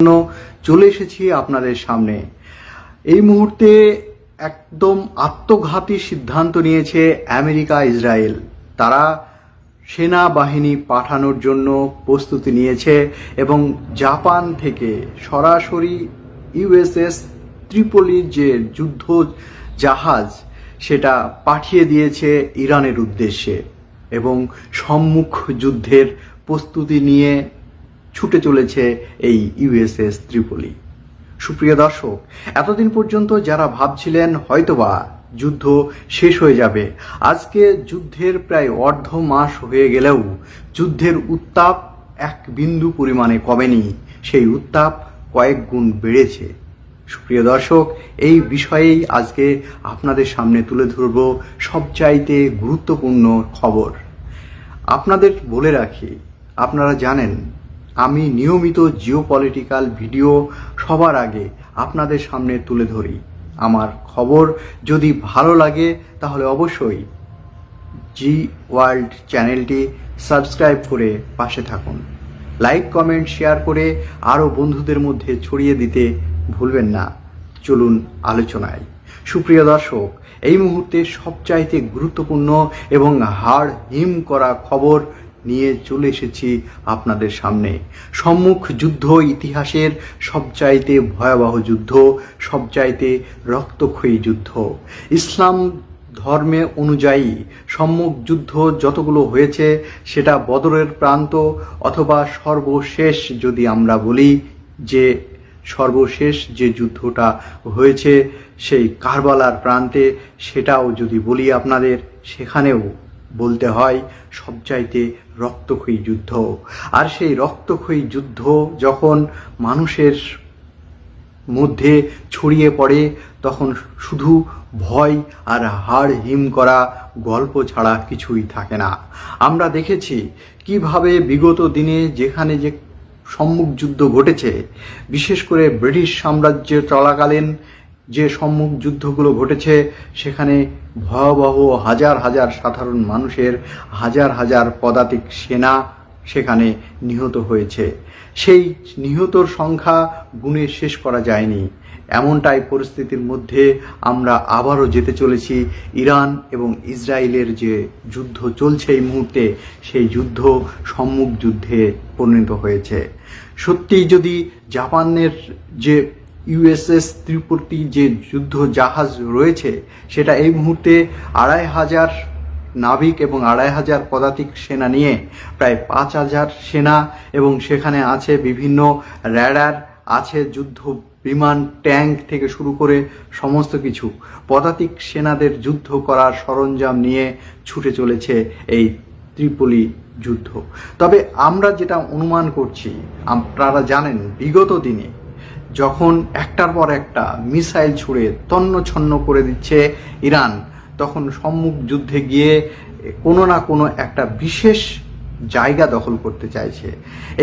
জন্য চলে এসেছি আপনাদের সামনে। এই মুহূর্তে একদম আত্মঘাতী সিদ্ধান্ত নিয়েছে আমেরিকা ইসরায়েল। তারা সেনাবাহিনী পাঠানোর জন্য প্রস্তুতি নিয়েছে এবং জাপান থেকে সরাসরি ইউএসএস ত্রিপলির যে যুদ্ধ জাহাজ সেটা পাঠিয়ে দিয়েছে ইরানের উদ্দেশ্যে এবং সম্মুখ যুদ্ধের প্রস্তুতি নিয়ে ছুটে চলেছে এই ইউএসএস ত্রিপলি। সুপ্রিয় দর্শক, এতদিন পর্যন্ত যারা ভাবছিলেন হয়তোবা যুদ্ধ শেষ হয়ে যাবে, আজকে যুদ্ধের প্রায় অর্ধ মাস হয়ে গেলেও যুদ্ধের উত্তাপ এক বিন্দু পরিমাণে কমেনি, সেই উত্তাপ কয়েক গুণ বেড়েছে। সুপ্রিয় দর্শক, এই বিষয়েই আজকে আপনাদের সামনে তুলে ধরব সবচাইতে গুরুত্বপূর্ণ খবর। আপনাদের বলে রাখি, আপনারা জানেন আমি নিয়মিত জিওপলিটিক্যাল ভিডিও সবার আগে আপনাদের সামনে তুলে ধরি। আমার খবর যদি ভালো লাগে তাহলে অবশ্যই জি ওয়ার্ল্ড চ্যানেলটি সাবস্ক্রাইব করে পাশে থাকুন। লাইক, কমেন্ট, শেয়ার করে আরও বন্ধুদের মধ্যে ছড়িয়ে দিতে ভুলবেন না। চলুন আলোচনায়। সুপ্রিয় দর্শক, এই মুহূর্তে সবচাইতে গুরুত্বপূর্ণ এবং হাড় হিম করা খবর নিয়ে চলে এসেছি আপনাদের সামনে। সম্মুখ যুদ্ধ ইতিহাসের সবচাইতে ভয়াবহ যুদ্ধ, সবচাইতে রক্তক্ষয়ী যুদ্ধ। ইসলাম ধর্মে অনুযায়ী সম্মুখ যুদ্ধ যতগুলো হয়েছে সেটা বদরের প্রান্ত অথবা সর্বশেষ, যদি আমরা বলি যে সর্বশেষ যে যুদ্ধটা হয়েছে সেই কারবালার প্রান্তে, সেটাও যদি বলি আপনাদের, সেখানেও বলতে হয় সবচাইতে রক্তক্ষয়ী যুদ্ধ। আর সেই রক্তক্ষয়ী যুদ্ধ যখন মানুষের মধ্যে ছড়িয়ে পড়ে তখন শুধু ভয় আর হাড় হিম করা গল্প ছাড়া কিছুই থাকে না। আমরা দেখেছি কিভাবে বিগত দিনে যেখানে যে সম্মুখ যুদ্ধ ঘটেছে, বিশেষ করে ব্রিটিশ সাম্রাজ্য চলাকালীন যে সম্মুখ যুদ্ধগুলো ঘটেছে, সেখানে ভয়াবহ হাজার হাজার সাধারণ মানুষের, হাজার হাজার পদাতিক সেনা সেখানে নিহত হয়েছে। সেই নিহতর সংখ্যা গুণে শেষ করা যায়নি। এমনটাই পরিস্থিতির মধ্যে আমরা আবারও যেতে চলেছি। ইরান এবং ইসরায়েলের যে যুদ্ধ চলছে এই মুহূর্তে, সেই যুদ্ধ সম্মুখ যুদ্ধে পরিণত হয়েছে। সত্যিই যদি জাপানের যে ইউএসএস ত্রিপলি যে যুদ্ধ জাহাজ রয়েছে, সেটা এই মুহূর্তে 2500 নাবিক এবং 2500 পদাতিক সেনা নিয়ে প্রায় 5000 সেনা, এবং সেখানে আছে বিভিন্ন র্যাডার, আছে যুদ্ধ বিমান, ট্যাঙ্ক থেকে শুরু করে সমস্ত কিছু পদাতিক সেনাদের যুদ্ধ করার সরঞ্জাম নিয়ে ছুটে চলেছে এই ত্রিপলি যুদ্ধ। তবে আমরা যেটা অনুমান করছি, আপনারা জানেন বিগত দিনে যখন একটার পর একটা মিসাইল ছুড়ে তন্ন ছন্ন করে দিচ্ছে ইরান, তখন সম্মুখ যুদ্ধে গিয়ে কোনো না কোনো একটা বিশেষ জায়গা দখল করতে চাইছে।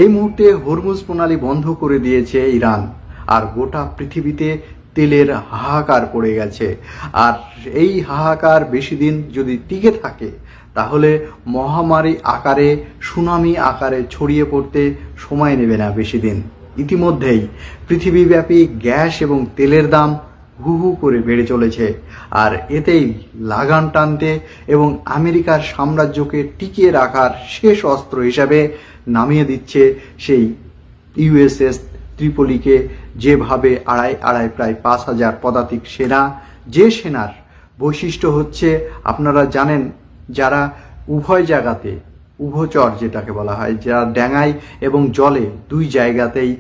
এই মুহূর্তে হরমুজ প্রণালী বন্ধ করে দিয়েছে ইরান, আর গোটা পৃথিবীতে তেলের হাহাকার পড়ে গেছে। আর এই হাহাকার বেশি দিন যদি টিকে থাকে তাহলে মহামারী আকারে, সুনামি আকারে ছড়িয়ে পড়তে সময় নেবে না বেশি দিন। ইতিমধ্যেই পৃথিবীব্যাপী গ্যাস এবং তেলের দাম হু হু করে বেড়ে চলেছে, আর এতেই লাগাম টানতে এবং আমেরিকার সাম্রাজ্যকে টিকিয়ে রাখার শেষ অস্ত্র হিসাবে নামিয়ে দিচ্ছে সেই ইউএসএস ত্রিপলিকে। যেভাবে প্রায় 5000 পদাতিক সেনা, যে সেনার বৈশিষ্ট্য হচ্ছে আপনারা জানেন, যারা উভয় জায়গাতে, উভচর যেটাকে বলা হয়, যারা ড্যাঙায় এবং জলে দুই জায়গাতেই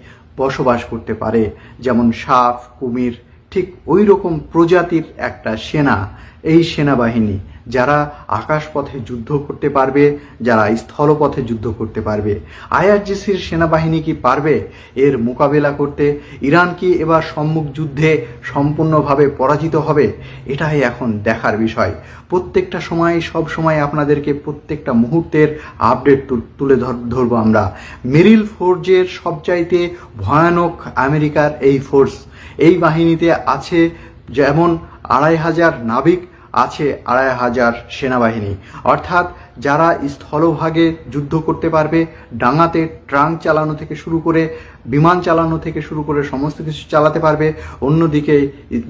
বসবাস করতে পারে, যেমন সাপ, কুমির, ঠিক ওই রকম প্রজাতির একটা সেনা এই সেনাবাহিনী, যারা আকাশপথে যুদ্ধ করতে পারবে, যারা স্থলপথে যুদ্ধ করতে পারবে। আইআরজিসির সেনাবাহিনী কি পারবে এর মোকাবেলা করতে? ইরান কি এবার সম্মুখ যুদ্ধে সম্পূর্ণভাবে পরাজিত হবে? এটাই এখন দেখার বিষয়। প্রত্যেকটা সময়, সব সময় আপনাদেরকে প্রত্যেকটা মুহূর্তের আপডেট তুলে ধরবো আমরা। মেরিল ফোর্সের সবচাইতে ভয়ানক আমেরিকার এই ফোর্স, এই বাহিনীতে আছে যেমন 2500 নাবিক, আছে 2500 সেনাবাহিনী, অর্থাৎ যারা স্থলভাগে যুদ্ধ করতে পারবে, ডাঙাতে ট্রাঙ্ক চালানো থেকে শুরু করে বিমান চালানো থেকে শুরু করে সমস্ত কিছু চালাতে পারবে, অন্যদিকে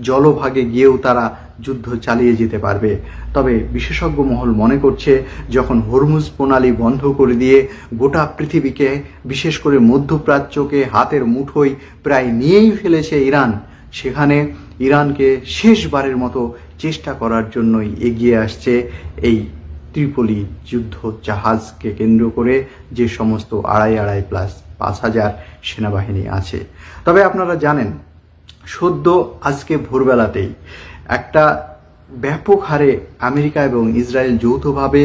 জলভাগে গিয়েও তারা যুদ্ধ চালিয়ে যেতে পারবে। তবে বিশেষজ্ঞ মহল মনে করছে যখন হরমুজ প্রণালী বন্ধ করে দিয়ে গোটা পৃথিবীকে, বিশেষ করে মধ্যপ্রাচ্যকে হাতের মুঠোয় প্রায় নিয়েই ফেলেছে ইরান, সেখানে ইরানকে শেষবারের মতো চেষ্টা করার জন্যই এগিয়ে আসছে এই ত্রিপলি যুদ্ধ জাহাজকে কেন্দ্র করে যে সমস্ত 2.5+ সেনাবাহিনী আছে। তবে আপনারা জানেন, সদ্য আজকে ভোরবেলাতেই একটা ব্যাপক হারে আমেরিকা এবং ইসরায়েল যৌথভাবে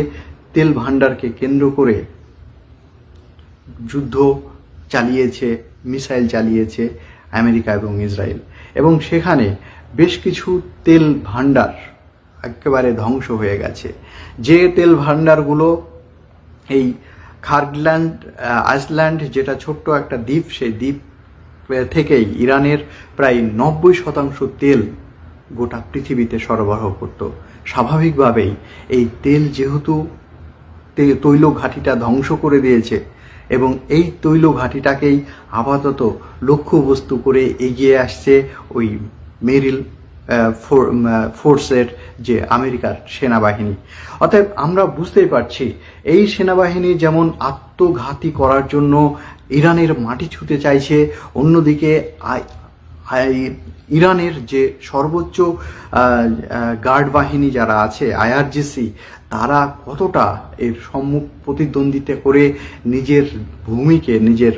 তেল ভান্ডারকে কেন্দ্র করে যুদ্ধ চালিয়েছে, মিসাইল চালিয়েছে আমেরিকা এবং ইসরায়েল, এবং সেখানে বেশ কিছু তেল ভান্ডার একেবারে ধ্বংস হয়ে গেছে। যে তেল ভান্ডারগুলো এই খার্গল্যান্ড আইসল্যান্ড, যেটা ছোট্ট একটা দ্বীপ, সেই দ্বীপ থেকেই ইরানের প্রায় 90% তেল গোটা পৃথিবীতে সরবরাহ করত। স্বাভাবিকভাবেই এই তেল যেহেতু তৈল ঘাঁটিটা ধ্বংস করে দিয়েছে এবং এই তৈল ঘাঁটিটাকেই আপাতত লক্ষ্যবস্তু করে এগিয়ে আসছে ওই মেরিল ফোর্সের যে আমেরিকার সেনাবাহিনী। অতএব আমরা বুঝতেই পারছি এই সেনাবাহিনী যেমন আত্মঘাতী করার জন্য ইরানের মাটি ছুঁতে চাইছে, অন্যদিকে ইরানের যে সর্বোচ্চ গার্ড বাহিনী যারা আছে IRGC, তারা কতটা এর সম্মুখ প্রতিদ্বন্দ্বিতা করে নিজের ভূমিকে, নিজের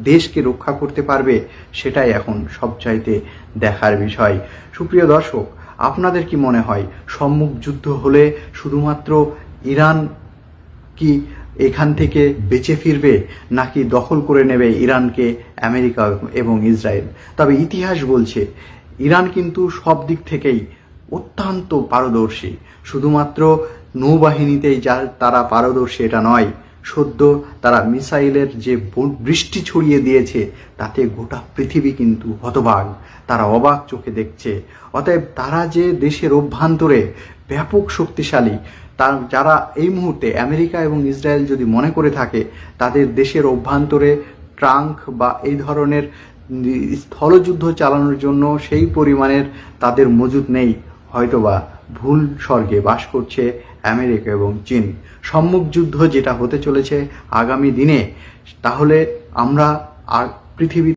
দেশকে রক্ষা করতে পারবে, সেটাই এখন সবচাইতে দেখার বিষয়। সুপ্রিয় দর্শক, আপনাদের কি মনে হয় সম্মুখ যুদ্ধ হলে শুধুমাত্র ইরান কি এখান থেকে বেঁচে ফিরবে, নাকি দখল করে নেবে ইরানকে আমেরিকা এবং ইসরায়েল? তবে ইতিহাস বলছে ইরান কিন্তু সব দিক থেকেই অত্যন্ত পারদর্শী। শুধুমাত্র নৌবাহিনীতেই যা তারা পারদর্শী এটা নয়, সদ্য তারা মিসাইলের যে বৃষ্টি ছড়িয়ে দিয়েছে তাতে গোটা পৃথিবী কিন্তু হতবাক, তারা অবাক চোখে দেখছে। অতএব তারা যে দেশের অভ্যন্তরে ব্যাপক শক্তিশালী, তার যারা এই মুহূর্তে আমেরিকা এবং ইসরায়েল যদি মনে করে থাকে তাদের দেশের অভ্যন্তরে ট্রাঙ্ক বা এই ধরনের স্থলযুদ্ধ চালানোর জন্য সেই পরিমাণের তাদের মজুদ নেই, হয়তোবা ভুল স্বর্গে বাস করছে আমেরিকা এবং চীন। সম্মুখ যুদ্ধ যেটা হতে চলেছে আগামী দিনে, তাহলে আমরা আর পৃথিবী